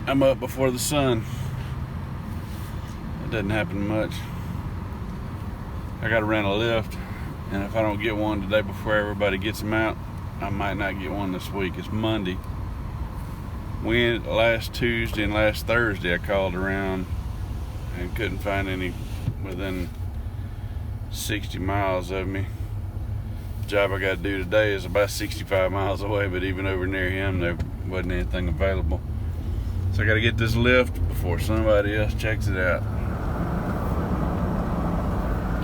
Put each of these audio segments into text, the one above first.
I'm up before the sun. It doesn't happen much. I gotta rent a lift, and if I don't get one today before everybody gets them out, I might not get one this week. It's Monday. Last Tuesday and last Thursday I called around and couldn't find any within 60 miles of me. The job I got to do today is about 65 miles away, but even over near him there wasn't anything available. So I got to get this lift before somebody else checks it out.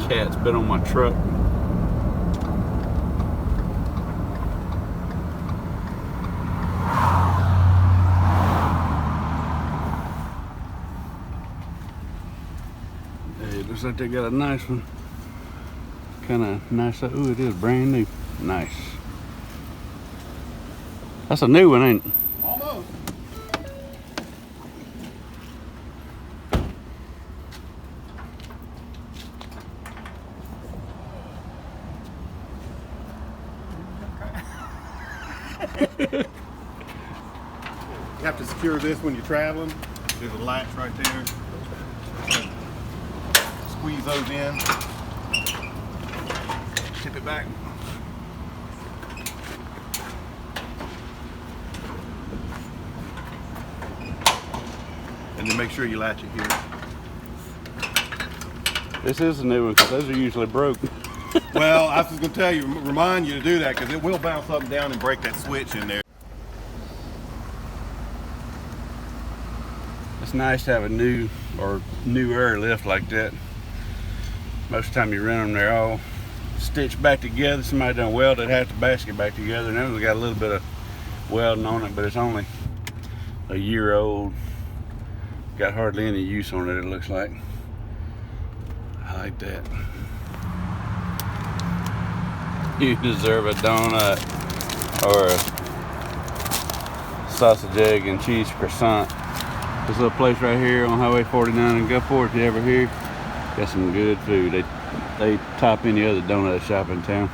Cat's been on my truck. Hey, looks like they got a nice one. Kind of nice. Ooh, it is brand new. Nice. That's a new one, ain't it? Almost. You have to secure this when you're traveling. There's a latch right there. Squeeze those in. Tip it back. And then make sure you latch it here. This is a new one because those are usually broke. Well, I was going to tell you, remind you to do that because it will bounce up and down and break that switch in there. It's nice to have a new or newer lift like that. Most of the time you rent them, they're all stitched back together. Somebody done welded half the basket back together, and then we got a little bit of welding on it, but it's only a year old. Got hardly any use on it, it looks like. I like that. You deserve a donut or a sausage, egg, and cheese croissant. This little place right here on Highway 49 in Gulfport, if you ever here, got some good food. They top any other donut shop in town.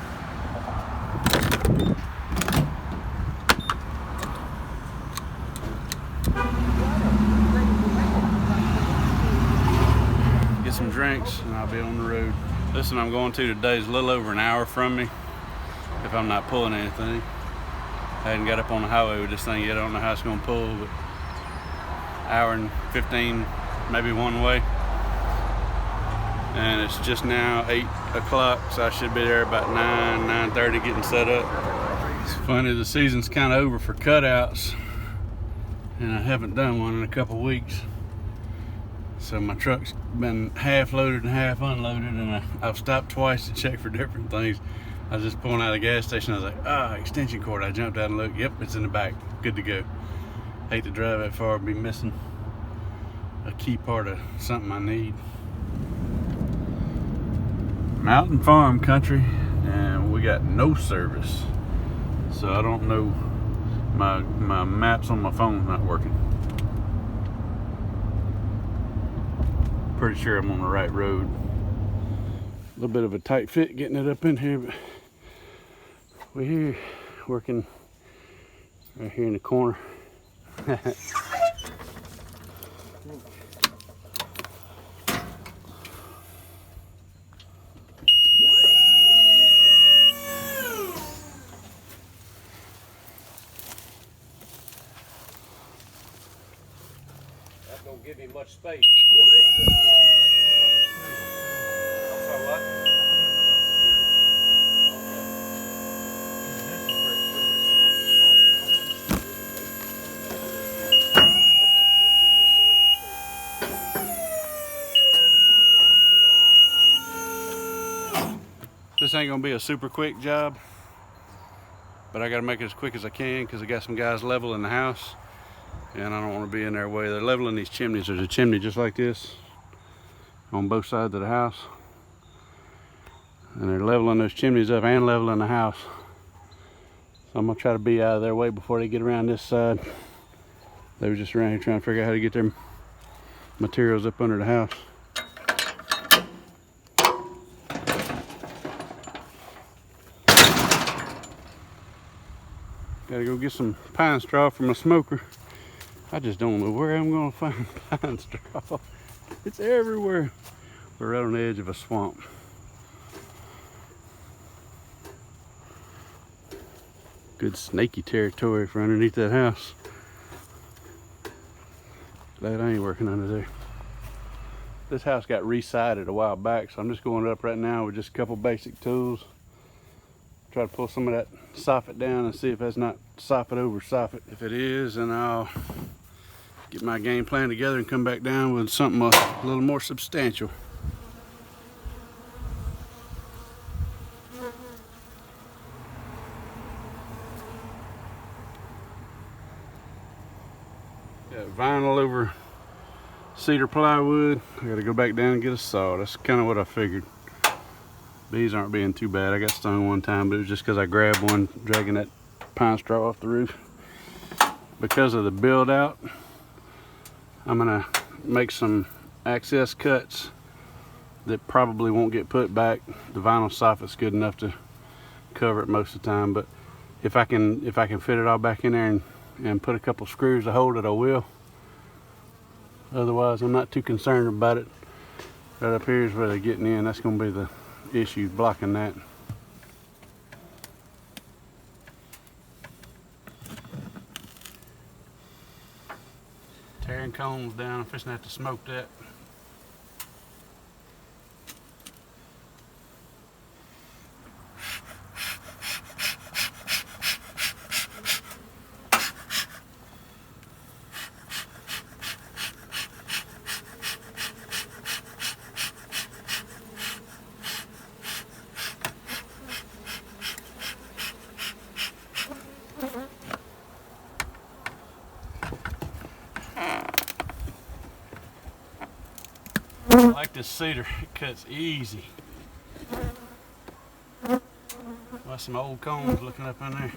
Get some drinks and I'll be on the road. This one I'm going to today is a little over an hour from me if I'm not pulling anything. I hadn't got up on the highway with this thing yet. I don't know how it's going to pull, but hour and 15 maybe one way. And it's just now 8 o'clock, so I should be there about 9:30 getting set up. It's funny, the season's kind of over for cutouts, and I haven't done one in a couple weeks. So my truck's been half loaded and half unloaded, and I've stopped twice to check for different things. I was just pulling out of the gas station, I was like, extension cord. I jumped out and looked, yep, it's in the back, good to go. Hate to drive that far and be missing a key part of something I need. Mountain farm country, and we got no service, so I don't know. My maps on my phone's not working. Pretty sure I'm on the right road. A little bit of a tight fit getting it up in here, but we're here working right here in the corner. Don't give me much space. So what? This ain't gonna be a super quick job, but I gotta make it as quick as I can because I got some guys leveling the house. And I don't want to be in their way. They're leveling these chimneys. There's a chimney just like this on both sides of the house. And they're leveling those chimneys up and leveling the house. So I'm going to try to be out of their way before they get around this side. They were just around here trying to figure out how to get their materials up under the house. Gotta go get some pine straw from a smoker. I just don't know where I'm gonna find pine straw. It's everywhere. We're right on the edge of a swamp. Good snaky territory for underneath that house. Glad I ain't working under there. This house got re-sided a while back, so I'm just going up right now with just a couple basic tools. Try to pull some of that soffit down and see if that's not soffit over soffit. If it is, then I'll get my game plan together and come back down with something a little more substantial. Got vinyl over cedar plywood. I gotta go back down and get a saw. That's kind of what I figured. Bees aren't being too bad. I got stung one time, but it was just because I grabbed one dragging that pine straw off the roof. Because of the build out, I'm gonna make some access cuts that probably won't get put back. The vinyl soffit's good enough to cover it most of the time, but if I can fit it all back in there and put a couple screws to hold it, I will. Otherwise, I'm not too concerned about it. Right up here is where they're getting in. That's gonna be the issue blocking that. Tearing cones down. I'm fixing to have to smoke that. I like this cedar, it cuts easy. Got some old cones looking up in there.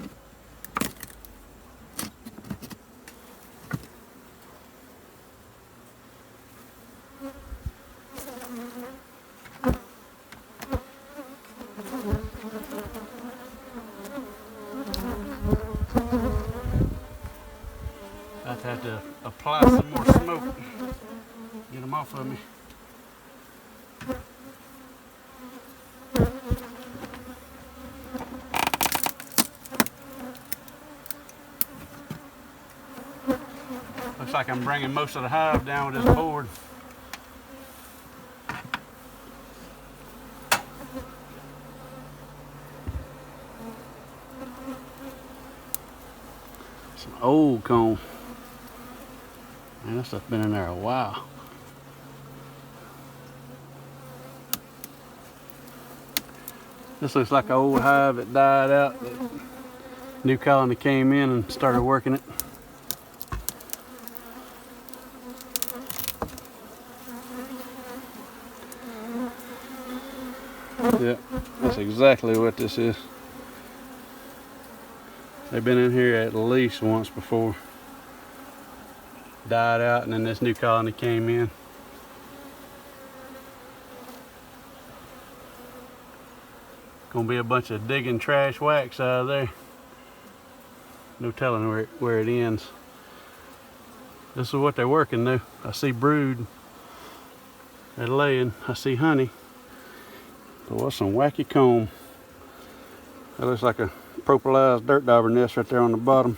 I'd have to apply some more smoke, get them off of me. Looks like I'm bringing most of the hive down with this board. Some old comb. Man, that stuff's been in there a while. This looks like an old hive that died out. The new colony came in and started working it. Yep, that's exactly what this is. They've been in here at least once before. Died out and then this new colony came in. Gonna be a bunch of digging trash wax out of there. No telling where it ends. This is what they're working though. I see brood. They're laying. I see honey. So what's some wacky comb? That looks like a propolized dirt dauber nest right there on the bottom.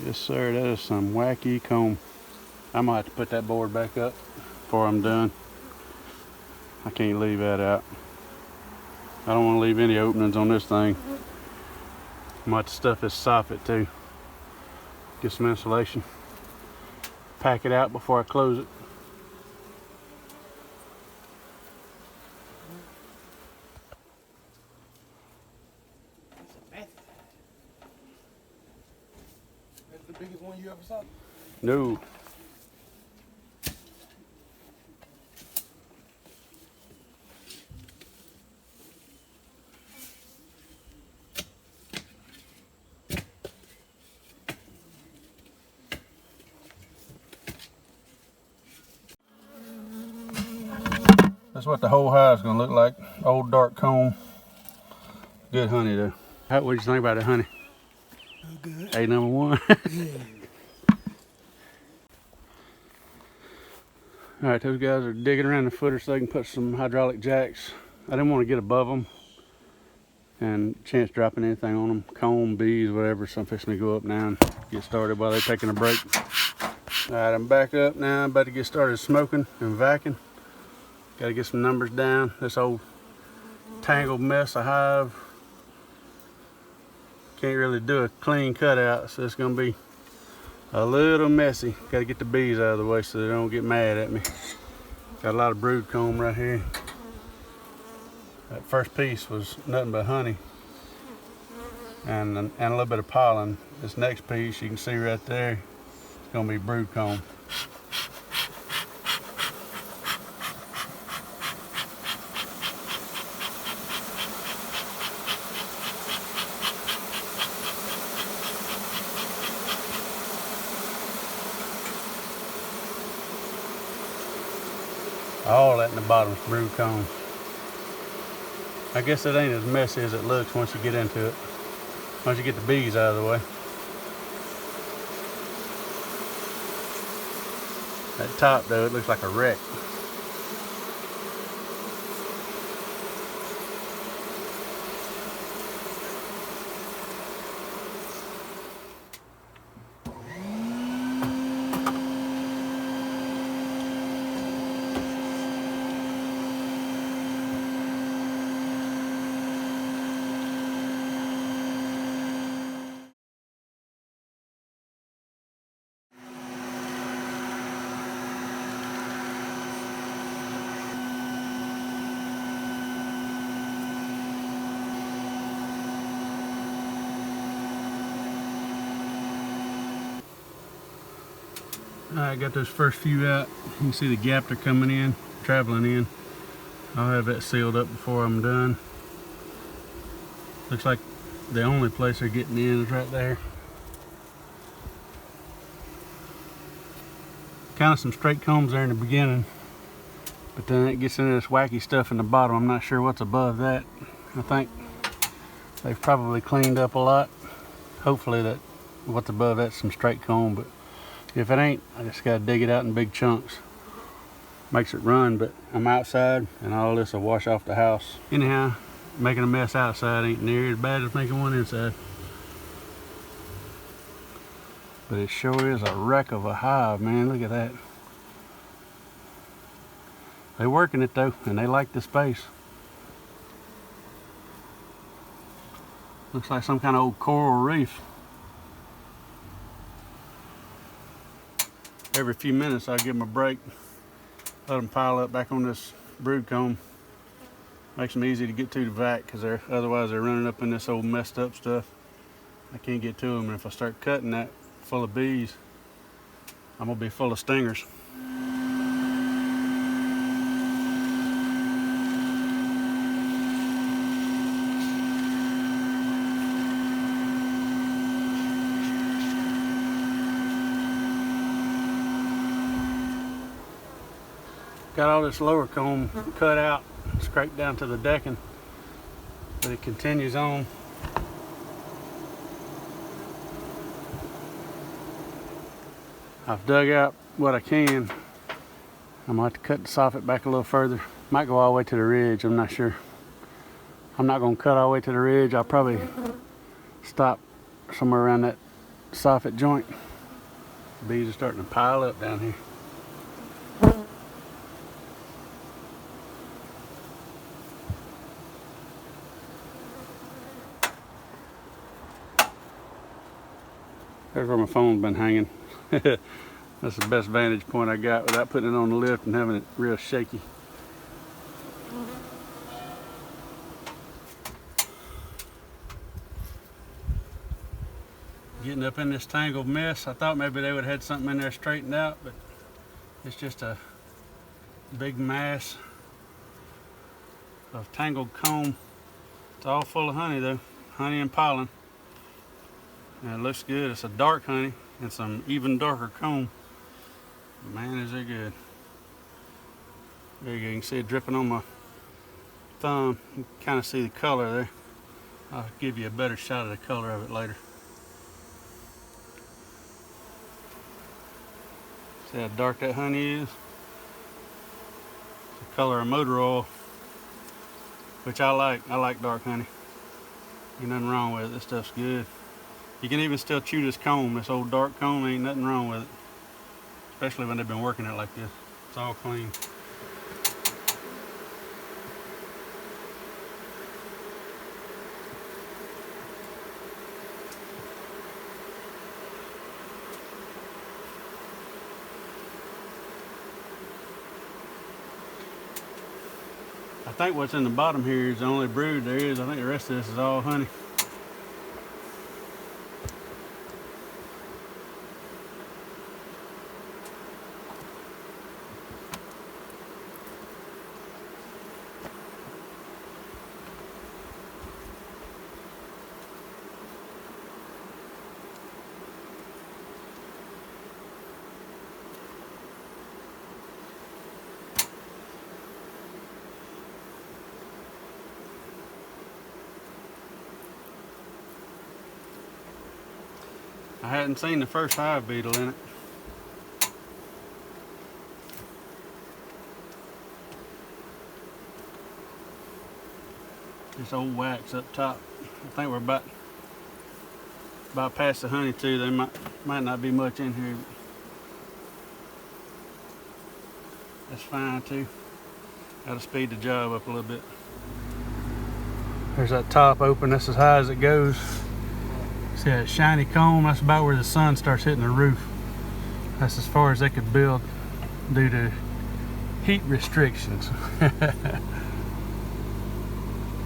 Yes sir, that is some wacky comb. I'm gonna have to put that board back up before I'm done. I can't leave that out. I don't want to leave any openings on this thing. I'm gonna have to stuff this soffit too. Get some insulation. Pack it out before I close it. That's the biggest one you ever saw? No. That's what the whole hive's gonna look like. Old dark comb. Good honey though. What do you think about the honey? Oh, good. A number one. Yeah. All right, those guys are digging around the footer so they can put some hydraulic jacks. I didn't want to get above them and chance dropping anything on them. Comb, bees, whatever. So I'm fixing to go up now and get started while they're taking a break. All right, I'm back up now. I'm about to get started smoking and vacuuming. Got to get some numbers down. This old tangled mess of hive. Can't really do a clean cutout, so it's gonna be a little messy. Got to get the bees out of the way so they don't get mad at me. Got a lot of brood comb right here. That first piece was nothing but honey and a little bit of pollen. This next piece you can see right there, it's gonna be brood comb. All that in the bottom is brood comb. I guess it ain't as messy as it looks once you get into it. Once you get the bees out of the way. That top though, it looks like a wreck. Alright, got those first few out. You can see the gap they're coming in, traveling in. I'll have that sealed up before I'm done. Looks like the only place they're getting in is right there. Kind of some straight combs there in the beginning, but then it gets into this wacky stuff in the bottom. I'm not sure what's above that. I think they've probably cleaned up a lot. Hopefully that what's above that's some straight comb, but if it ain't, I just gotta dig it out in big chunks. Makes it run, but I'm outside and all this will wash off the house. Anyhow, making a mess outside ain't near as bad as making one inside. But it sure is a wreck of a hive, man. Look at that. They're working it though, and they like the space. Looks like some kind of old coral reef. Every few minutes I'll give them a break, let them pile up back on this brood comb. Makes them easy to get to the vac, because otherwise they're running up in this old messed up stuff. I can't get to them, and if I start cutting that full of bees, I'm gonna be full of stingers. Got all this lower comb cut out, scraped down to the decking, but it continues on. I've dug out what I can. I'm gonna have to cut the soffit back a little further. Might go all the way to the ridge, I'm not sure. I'm not gonna cut all the way to the ridge. I'll probably stop somewhere around that soffit joint. Bees are starting to pile up down here. There's where my phone's been hanging. That's the best vantage point I got without putting it on the lift and having it real shaky. Getting up in this tangled mess. I thought maybe they would have had something in there straightened out, but it's just a big mass of tangled comb. It's all full of honey though, honey and pollen. And it looks good. It's a dark honey and some even darker comb. Man, is it good. There you go, you can see it dripping on my thumb. You can kind of see the color there. I'll give you a better shot of the color of it later. See how dark that honey is? It's the color of motor oil, which I like. I like dark honey. Ain't nothing wrong with it. This stuff's good. You can even still chew this comb, this old dark comb. Ain't nothing wrong with it, especially when they've been working it like this. It's all clean. I think what's in the bottom here is the only brood there is. I think the rest of this is all honey. I hadn't seen the first hive beetle in it. This old wax up top. I think we're about past the honey too. There might not be much in here. That's fine too. Gotta speed the job up a little bit. There's that top open. That's as high as it goes. See that shiny comb? That's about where the sun starts hitting the roof. That's as far as they could build due to heat restrictions.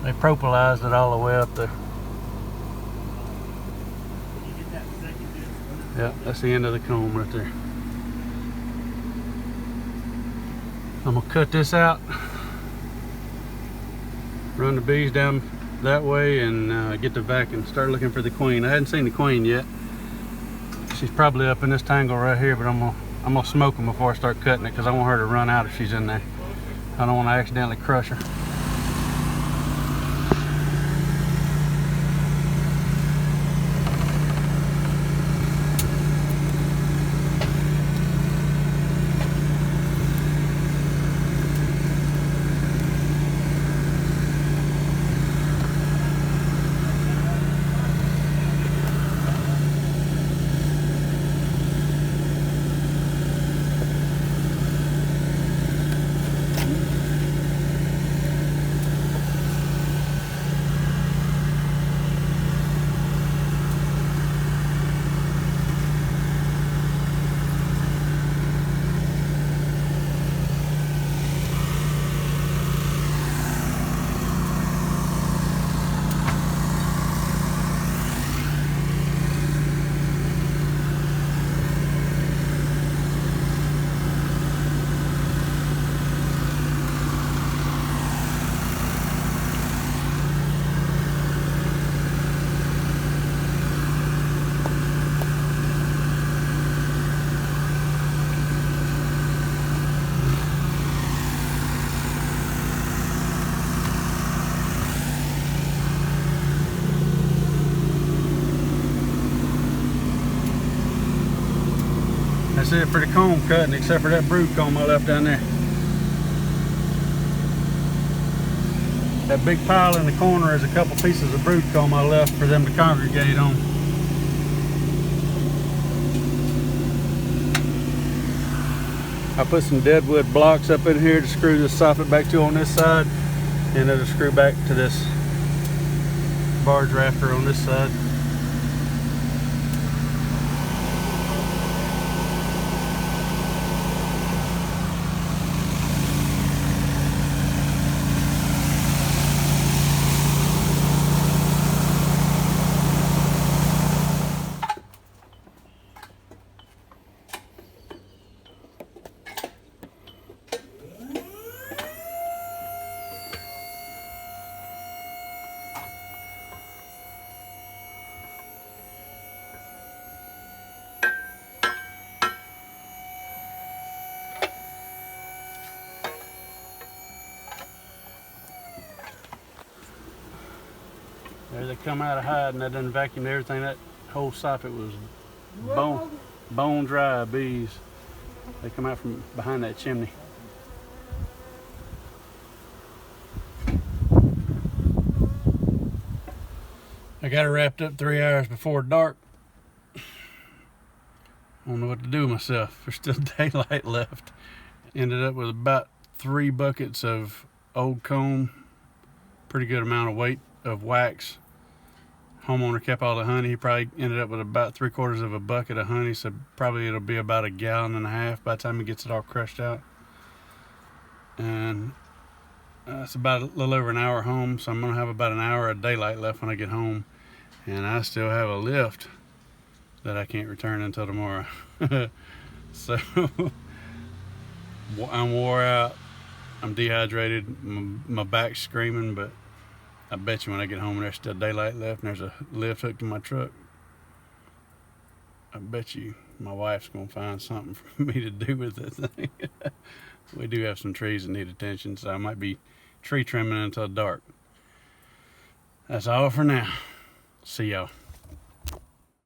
They propylized it all the way up there. Yeah, that's the end of the comb right there. I'm gonna cut this out, run the bees down that way, and get the vac and start looking for the queen. I hadn't seen the queen yet. She's probably up in this tangle right here, but I'm gonna smoke them before I start cutting it because I want her to run out if she's in there. I don't want to accidentally crush her. That's it for the comb cutting, except for that brood comb I left down there. That big pile in the corner is a couple pieces of brood comb I left for them to congregate on. I put some deadwood blocks up in here to screw the soffit back to on this side, and it'll screw back to this barge rafter on this side. There they come out of hide, and I done vacuumed everything. That whole soffit was bone dry bees. They come out from behind that chimney. I got it wrapped up 3 hours before dark. I don't know what to do with myself. There's still daylight left. Ended up with about 3 buckets of old comb, pretty good amount of weight of wax. Homeowner kept all the honey. He probably ended up with about 3/4 of a bucket of honey, so probably it'll be about 1.5 gallons by the time he gets it all crushed out. And it's about a little over an hour home, so I'm gonna have about an hour of daylight left when I get home. And I still have a lift that I can't return until tomorrow. So I'm wore out. I'm dehydrated. My back's screaming, but I bet you when I get home there's still daylight left and there's a lift hooked to my truck. I bet you my wife's gonna find something for me to do with that thing. We do have some trees that need attention, so I might be tree trimming until dark. That's all for now. See y'all.